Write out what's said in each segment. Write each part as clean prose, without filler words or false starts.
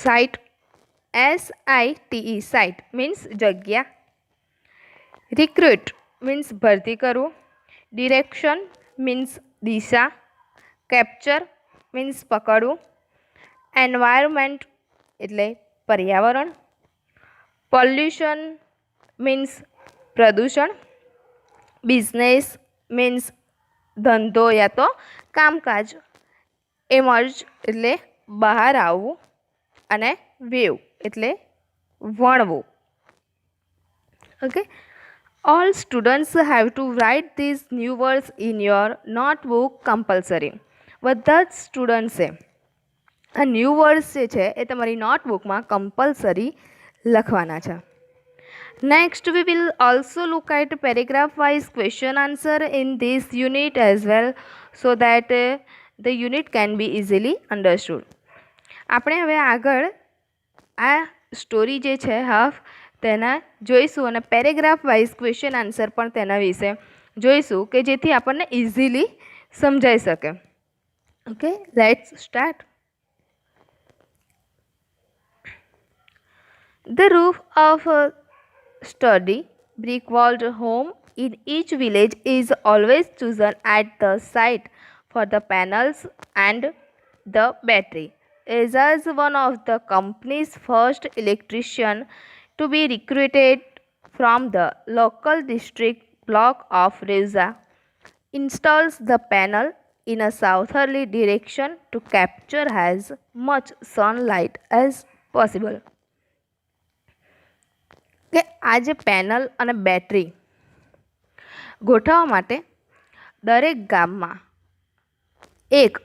Site, SITE site means જગ્યા. Recruit means ભરતી કરવું. ડિરેક્શન મીન્સ દિશા. કેપ્ચર મીન્સ પકડવું. એન્વાયરમેન્ટ એટલે પર્યાવરણ. પોલ્યુશન મીન્સ પ્રદૂષણ. બિઝનેસ મીન્સ ધંધો યા તો કામકાજ. એમર્જ એટલે બહાર આવવું. અને વેવ એટલે વણવું. Okay, all students have to write these new words in your notebook compulsory. બધા જ સ્ટુડન્ટ્સે આ ન્યૂ વર્ડ્સ જે છે એ તમારી નોટબુકમાં કમ્પલસરી લખવાના છે. Next we will also look at paragraph wise question answer in this unit as well so that the unit can be easily understood. આપણે હવે આગળ આ સ્ટોરી જે છે હાફ તેના જોઈશું અને પેરેગ્રાફ વાઇઝ ક્વેશ્ચન આન્સર પણ તેના વિશે જોઈશું કે જેથી આપણને ઇઝીલી સમજાઈ શકે. Okay, let's start. The roof of a sturdy brick-walled home in each village is always chosen at the site for the panels and the battery. As one of the company's first electrician to be recruited from the local district block of Reuza, installs the panel in a southerly direction to capture as much sunlight as possible. કે આ જે panel અને battery ગોઠવવા માટે દરેક ગામમાં એક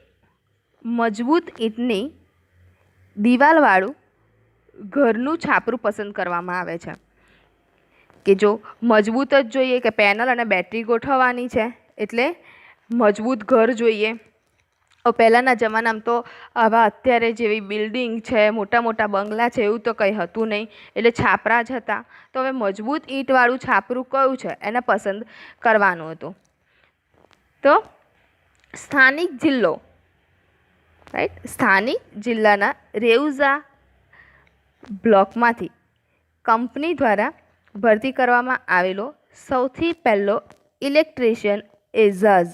મજબૂત ઈંટની દિવાલવાળું ઘરનું છાપરું પસંદ કરવામાં આવે છે કે જો મજબૂત જ જોઈએ કે પેનલ અને બેટરી ગોઠવવાની છે એટલે મજબૂત ઘર જોઈએ. પહેલાંના જમાનામાં તો આવા અત્યારે જેવી બિલ્ડિંગ છે, મોટા મોટા બંગલા છે એવું તો કંઈ હતું નહીં, એટલે છાપરા જ હતા. તો હવે મજબૂત ઈંટવાળું છાપરું કયું છે એને પસંદ કરવાનું હતું. તો સ્થાનિક જિલ્લો રાઈટ, સ્થાનિક જિલ્લાના રેઉઝા બ્લોકમાંથી કંપની દ્વારા ભરતી કરવામાં આવેલો સૌથી પહેલો ઇલેક્ટ્રિશિયન એઝાઝ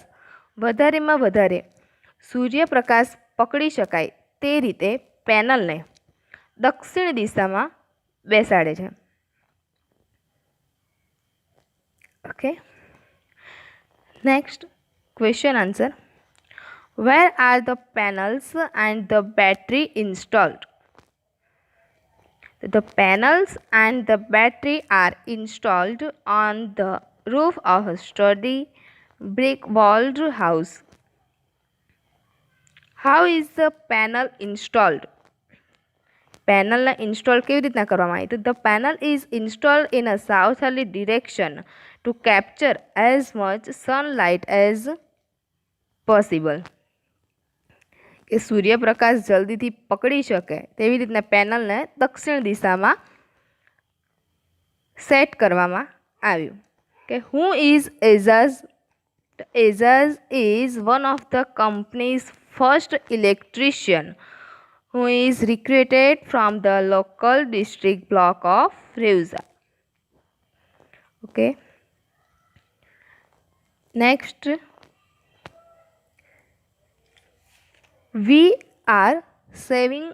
વધારેમાં વધારે સૂર્યપ્રકાશ પકડી શકાય તે રીતે પેનલને દક્ષિણ દિશામાં બેસાડે છે. Okay, next question answer. Where are the panels and the battery installed? The panels and the battery are installed on the roof of a sturdy brick-walled house. How is the panel installed? પેનલને install કેવી રીતના કરવામાં આવી? તો the panel is installed in a southerly direction to capture as much sunlight as possible. કે સૂર્યપ્રકાશ જલ્દીથી પકડી શકે તેવી રીતના પેનલને દક્ષિણ દિશામાં સેટ કરવામાં આવ્યું. કે who is Ejaz? Ejaz is one of the companies first electrician who is recruited from the local district block of Reuza. Okay. Next, we are saving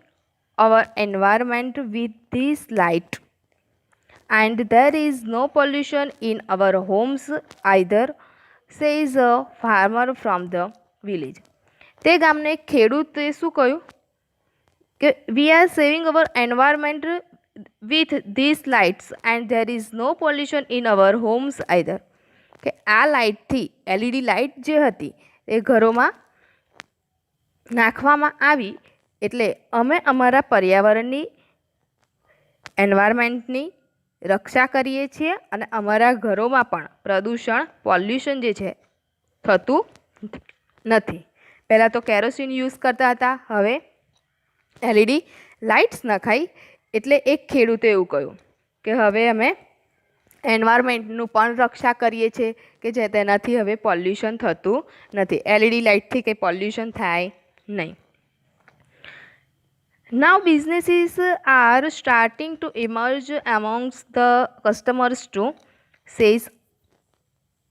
our environment with this light and there is no pollution in our homes either, says a farmer from the village. તે ગામનો એક ખેડૂતે શું કહ્યું કે we are saving our environment with this lights and there is no pollution in our homes either. કે આ લાઇટથી LED light જે હતી એ ઘરોમાં નાખવામાં આવી એટલે અમે અમારા પર્યાવરણની એન્વાયરમેન્ટની રક્ષા કરીએ છીએ અને અમારા ઘરોમાં પણ પ્રદૂષણ પોલ્યુશન જે છે થતું નથી. પહેલાં તો કેરોસીન યુઝ કરતા હતા, હવે LED લાઇટ્સ નખાઈ એટલે એક ખેડૂતે એવું કહ્યું કે હવે અમે એન્વાયરમેન્ટનું પણ રક્ષા કરીએ છીએ કે જે તેનાથી હવે પોલ્યુશન થતું નથી. LED લાઇટથી કંઈ પોલ્યુશન થાય નહીં. Now businesses are starting to emerge amongst the customers too, says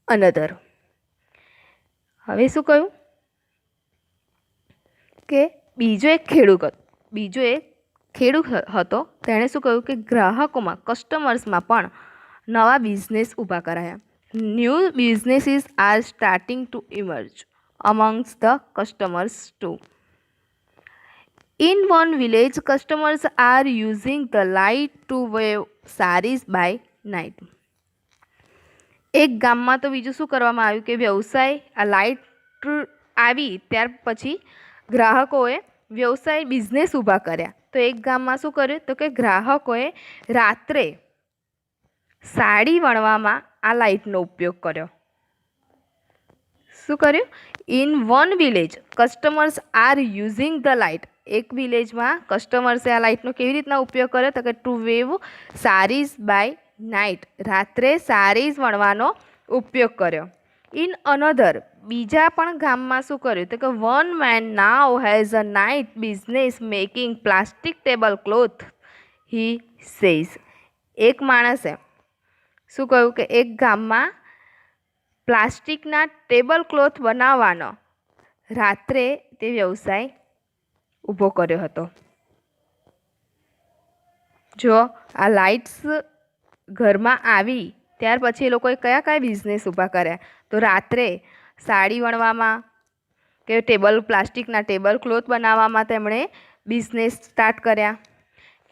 another. હવે શું કહ્યું કે બીજો એક ખેડૂત હતો, તેણે શું કહ્યું કે ગ્રાહકોમાં કસ્ટમર્સમાં પણ નવા બિઝનેસ ઊભા કરાયા. New businesses are starting to emerge amongst the customers too. In one village, customers are using the light to wear saris by night. એક ગામમાં તો બીજું શું કરવામાં આવ્યું કે વ્યવસાય આ લાઇટ આવી ત્યાર પછી ગ્રાહકોએ વ્યવસાય બિઝનેસ ઊભા કર્યા. તો એક ગામમાં શું કર્યું તો કે ગ્રાહકોએ રાત્રે સાડી વણવામાં આ લાઇટનો ઉપયોગ કર્યો. શું કર્યું? In one village customers R using the light. એક વિલેજમાં કસ્ટમર્સે આ લાઇટનો કેવી રીતના ઉપયોગ કર્યો તો કે to weave saris by night. રાત્રે સારીઝ વણવાનો ઉપયોગ કર્યો. ઇન અનધર બીજા પણ ગામમાં શું કર્યું તો કે one man now has a night business making plastic table cloth he says. એક માણસે શું કહ્યું કે એક ગામમાં પ્લાસ્ટિકના ટેબલ ક્લોથ બનાવવાનો રાત્રે તે વ્યવસાય ઊભો કર્યો હતો. જો આ લાઇટ્સ ઘરમાં આવી ત્યાર પછી એ લોકોએ કયા કયા બિઝનેસ ઊભા કર્યા તો રાત્રે સાડી વણવામાં કે પ્લાસ્ટિકના ટેબલ ક્લોથ બનાવવામાં તેમણે બિઝનેસ સ્ટાર્ટ કર્યા.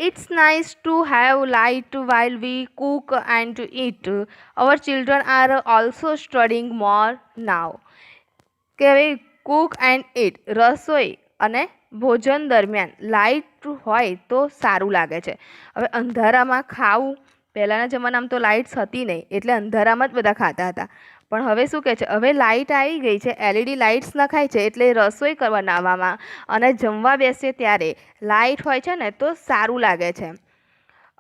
It's nice to have light while we cook and to eat. Our children are also studying more now. કે હવે કુક એન્ડ ઇટ રસોઈ અને ભોજન દરમિયાન લાઇટ હોય તો સારું લાગે છે. હવે અંધારામાં ખાવું, પહેલાંના જમાનામાં તો લાઇટ્સ હતી નહીં એટલે અંધારામાં જ બધા ખાતા હતા. પણ હવે શું કહે છે, હવે લાઇટ આવી ગઈ છે, LED લાઇટ્સ નખાય છે એટલે રસોઈ બનાવવામાં અને જમવા બેસીએ ત્યારે લાઇટ હોય છે ને તો સારું લાગે છે.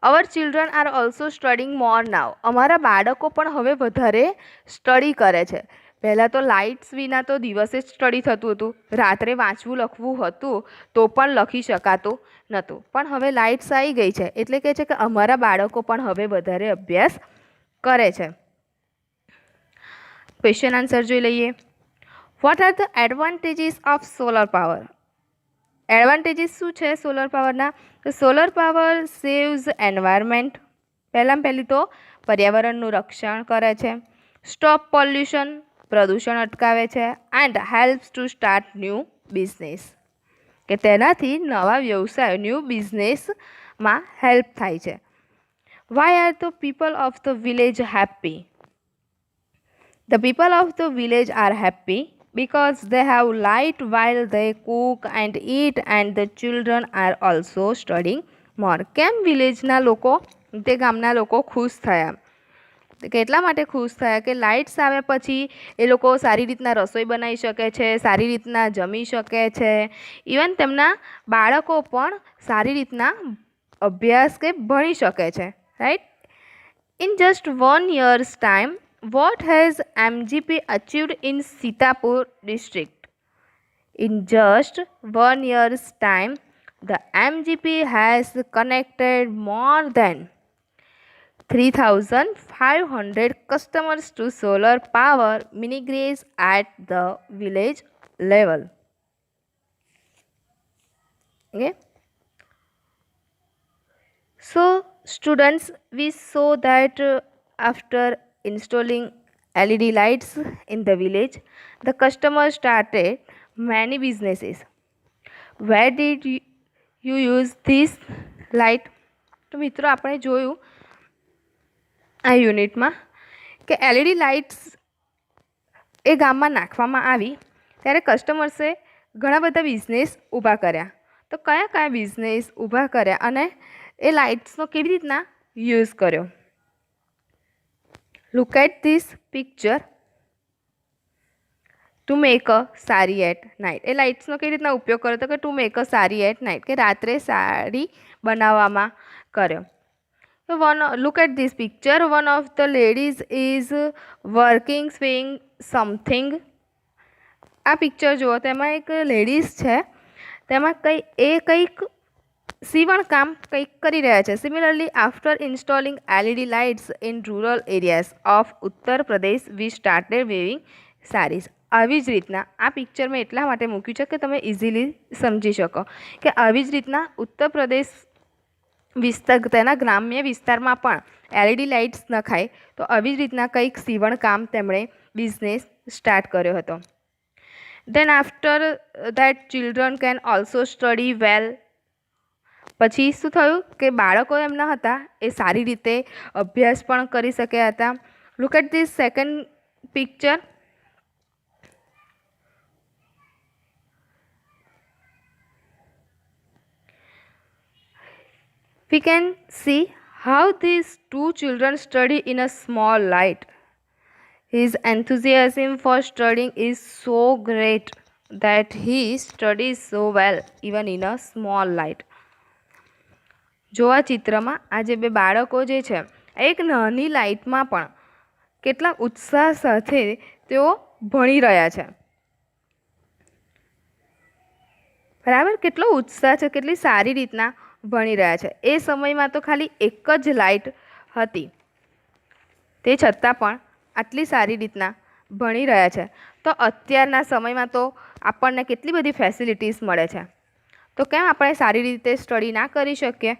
અવર children are also studying more નાવ. અમારા બાળકો પણ હવે વધારે સ્ટડી કરે છે. પહેલાં તો લાઇટ્સ વિના તો દિવસે જ સ્ટડી થતું હતું, રાત્રે વાંચવું લખવું હતું તો પણ લખી શકાતું નહોતું. પણ હવે લાઇટ્સ આવી ગઈ છે એટલે કહે છે કે અમારા બાળકો પણ હવે વધારે અભ્યાસ કરે છે. ક્વેશ્ચન આન્સર જોઈ લઈએ. What are the advantages of solar power? Advantages શું છે સોલર પાવરના? તો સોલર પાવર સેવ્સ એન્વાયરમેન્ટ. પહેલી તો પર્યાવરણનું રક્ષણ કરે છે, સ્ટોપ પોલ્યુશન પ્રદૂષણ અટકાવે છે, and helps to start new business. કે તેનાથી નવા વ્યવસાય ન્યૂ બિઝનેસમાં હેલ્પ થાય છે. Why are the people of the village happy? The people of the village are happy because they have light while they cook and eat and the children are also studying more. કેમ વિલેજના લોકો તે ગામના લોકો ખુશ થયા? કેટલા માટે ખુશ થયા કે લાઇટ્સ આવ્યા પછી એ લોકો સારી રીતના રસોઈ બનાવી શકે છે, સારી રીતના જમી શકે છે, ઇવન તેમના બાળકો પણ સારી રીતના અભ્યાસ કે ભણી શકે છે. Right? In just 1 year's time, what has MGP achieved in Sitapur district? In just 1 year's time, the MGP has connected more than 3,500 customers to solar power mini grids at the village level. Okay. So students, we saw that after installing LED lights in the village, the customers started many businesses. Where did you use this light? તો મિત્રો આપણે જોયું આ યુનિટમાં કે LED lights એ ગામમાં નાખવામાં આવી ત્યારે કસ્ટમર્સે ઘણા બધા બિઝનેસ ઊભા કર્યા. તો કયા કયા બિઝનેસ ઊભા કર્યા અને એ લાઇટ્સનો કેવી રીતના યુઝ કર્યો? Look at this picture. To make a sari at night. એ લાઇટ્સનો કેવી રીતના ઉપયોગ કર્યો તો કે ટુ મેક અ સારી એટ નાઇટ, કે રાત્રે સાડી બનાવવામાં કર્યો. So look at this picture. One of the ladies is working swing something. આ પિક્ચર જુઓ, તેમાં એક લેડીઝ છે, તેમાં કંઈક સીવણ કામ કંઈક કરી રહ્યા છે. Similarly after installing LED lights in rural areas of Uttar Pradesh we started weaving saris. આવી જ રીતના આ પિક્ચર મેં એટલા માટે મૂક્યું છે કે તમે ઇઝીલી સમજી શકો કે આવી જ રીતના ઉત્તર પ્રદેશ વિસ્તાર તેના ગ્રામ્ય વિસ્તારમાં પણ LED લાઇટ્સ નખાય તો આવી જ રીતના કંઈક સીવણ કામ તેમણે બિઝનેસ સ્ટાર્ટ કર્યો હતો. Then after that children can also study well. પછી શું થયું કે બાળકો એમના હતા એ સારી રીતે અભ્યાસ પણ કરી શક્યા હતા. Look at this second picture. We can see how these two children study in a small light. His enthusiasm for studying is so great that he studies so well even in a small light. જો આ ચિત્રમાં આ જે બે બાળકો જે છે એક નાની લાઇટમાં પણ કેટલા ઉત્સાહ સાથે તેઓ ભણી રહ્યા છે. બરાબર, કેટલો ઉત્સાહ છે, કેટલી સારી રીતના ભણી રહ્યા છે. એ સમયમાં તો ખાલી એક જ લાઇટ હતી, તે છતાં પણ આટલી સારી રીતના ભણી રહ્યા છે. તો અત્યારના સમયમાં તો આપણને કેટલી બધી ફેસિલિટીઝ મળે છે, તો કેમ આપણે સારી રીતે સ્ટડી ના કરી શકીએ?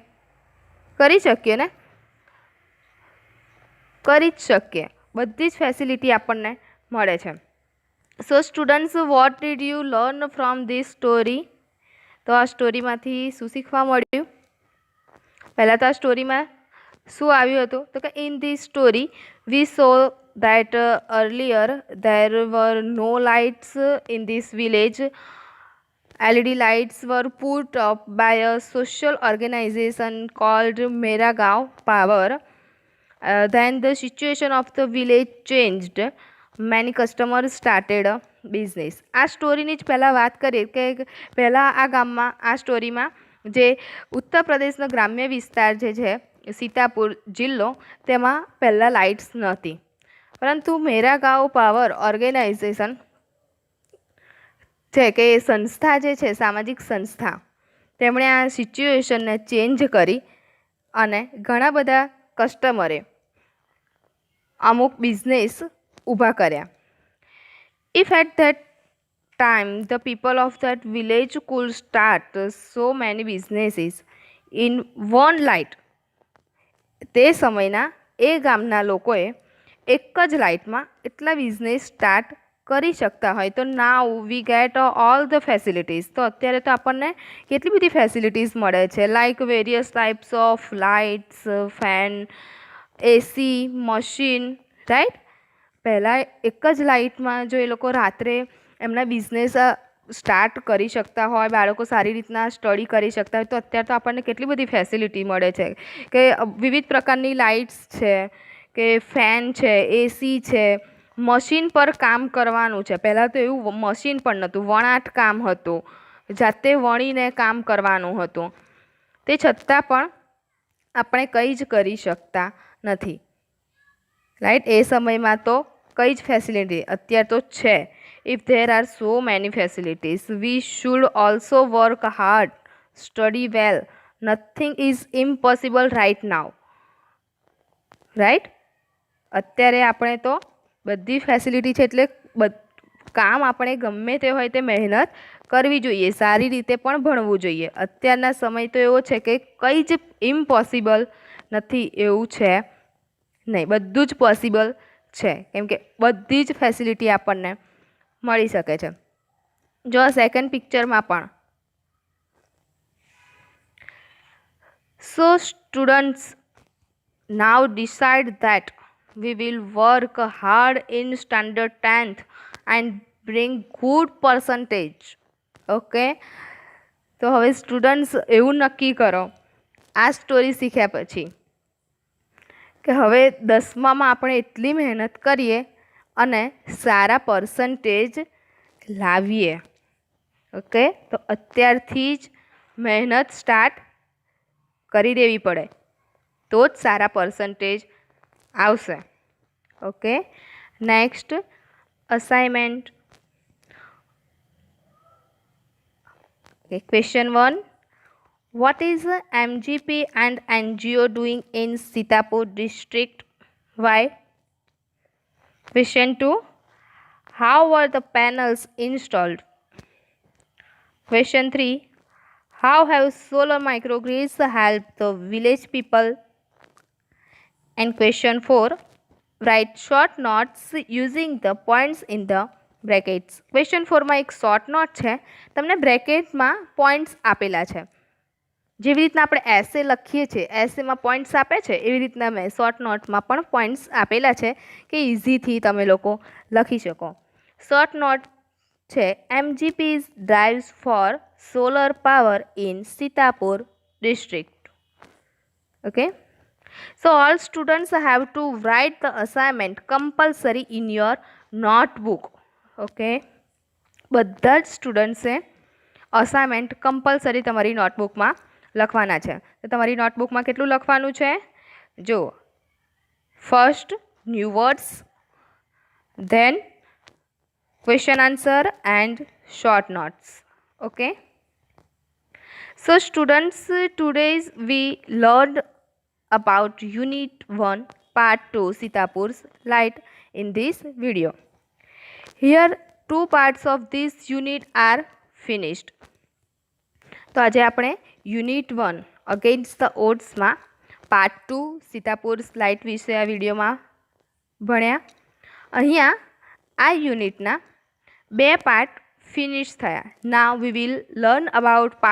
કરી શકીએ ને, કરી જ શકીએ. બધી જ ફેસિલિટી આપણને મળે છે. So students, what did you learn from this story? તો આ સ્ટોરીમાંથી શું શીખવા મળ્યું? પહેલાં તો આ સ્ટોરીમાં શું આવ્યું હતું તો કે in this story we saw that earlier there were no lights in this village. LED lights were put up by a social organization called Mera Gaon Power. Then the situation of the village changed. Many customers started a business. આ સ્ટોરીની જ પહેલાં વાત કરીએ કે પહેલાં આ ગામમાં આ સ્ટોરીમાં જે ઉત્તર પ્રદેશનો ગ્રામ્ય વિસ્તાર જે છે સીતાપુર જિલ્લો તેમાં પહેલાં લાઇટ્સ નહોતી, પરંતુ મેરા ગાંવ પાવર ઓર્ગેનાઇઝેશન છે કે એ સંસ્થા જે છે સામાજિક સંસ્થા તેમણે આ સિચ્યુએશનને ચેન્જ કરી અને ઘણા બધા કસ્ટમરે અમુક બિઝનેસ ઊભા કર્યા. If at that time the people of that village could start so many businesses in one light. તે સમયના એ ગામના લોકોએ એક જ લાઇટમાં એટલા બિઝનેસ સ્ટાર્ટ કરી શકતા હોય તો now we get all the facilities. તો અત્યારે તો આપણને કેટલી બધી ફેસિલિટીઝ મળે છે, like various types of lights, fan, AC, machine, right. પહેલાં એક જ લાઇટમાં જો એ લોકો રાત્રે એમના બિઝનેસ સ્ટાર્ટ કરી શકતા હોય, બાળકો સારી રીતના સ્ટડી કરી શકતા હોય, તો અત્યારે તો આપણને કેટલી બધી ફેસિલિટી મળે છે કે વિવિધ પ્રકારની લાઇટ્સ છે, કે ફેન છે, AC છે, મશીન પર કામ કરવાનું છે. પહેલાં તો એવું મશીન પણ નહોતું, વણાટ કામ હતું, જાતે વણીને કામ કરવાનું હતું. તે છતાં પણ આપણે કંઈ જ કરી શકતા નથી, રાઈટ. એ સમયમાં તો કઈ જ ફેસિલિટી, અત્યારે તો છે. If there are so many facilities we should also work hard, study well. Nothing is impossible right now, right. અત્યારે આપણે તો બધી ફેસિલિટી છે એટલે કામ આપણે ગમે તે હોય તે મહેનત કરવી જોઈએ, સારી રીતે પણ ભણવું જોઈએ. અત્યારના સમય તો એવો છે કે કંઈ જ ઇમ્પોસિબલ નથી એવું છે નહીં, બધું જ પોસિબલ છે, કેમ કે બધી જ ફેસિલિટી આપણને મળી શકે છે. જો સેકન્ડ પિક્ચરમાં પણ so students now decide that we will work hard in standard 10th and bring good percentage. Okay, તો હવે સ્ટુડન્ટ્સ એવું નક્કી કરો આ સ્ટોરી શીખ્યા પછી કે હવે 10મામાં આપણે એટલી મહેનત કરીએ અને સારા પર્સન્ટેજ લાવીએ. ઓકે, તો અત્યારથી જ મહેનત સ્ટાર્ટ કરી દેવી પડે તો જ સારા પર્સન્ટેજ આવશે. Okay, next assignment. Question 1, What is MGP and NGO doing in Sitapur district? Why? Question 2. How were the panels installed? Question 3. How have solar microgrids helped the village people? And question 4. Write short notes using the points in the brackets. Question 4 માં એક short note છે, તમને બ્રેકેટમાં points આપેલા છે. જેવી રીતના આપણે એસે લખીએ છીએ, એસેમાં પોઈન્ટ્સ આપે છે, એવી રીતના મેં શોર્ટ નોટમાં પણ પોઈન્ટ્સ આપેલા છે કે ઇઝીથી તમે લોકો લખી શકો. શોર્ટ નોટ છે, MGP drives for solar power in Sitapur district. Okay, so all students have to write the assignment compulsory in your notebook. Okay, બધા જ સ્ટુડન્ટ્સે અસાઇનમેન્ટ કમ્પલસરી તમારી નોટબુકમાં લખવાના છે. તો તમારી નોટબુકમાં કેટલું લખવાનું છે? જો, first new words, then question answer and short notes. Okay, so students, today we learned about Unit 1 Part 2 Sitapur's Light in this video. Here 2 parts of this unit are finished. તો આજે આપણે યુનિટ 1 અગેન્સ્ટ ધ ઓડ્સમાં part 2 Sitapur's light વિશે આ વિડીયોમાં ભણ્યા. અહીંયા આ યુનિટના 2 પાર્ટ ફિનિશ થયા. નાવ વી વિલ લર્ન અબાઉટ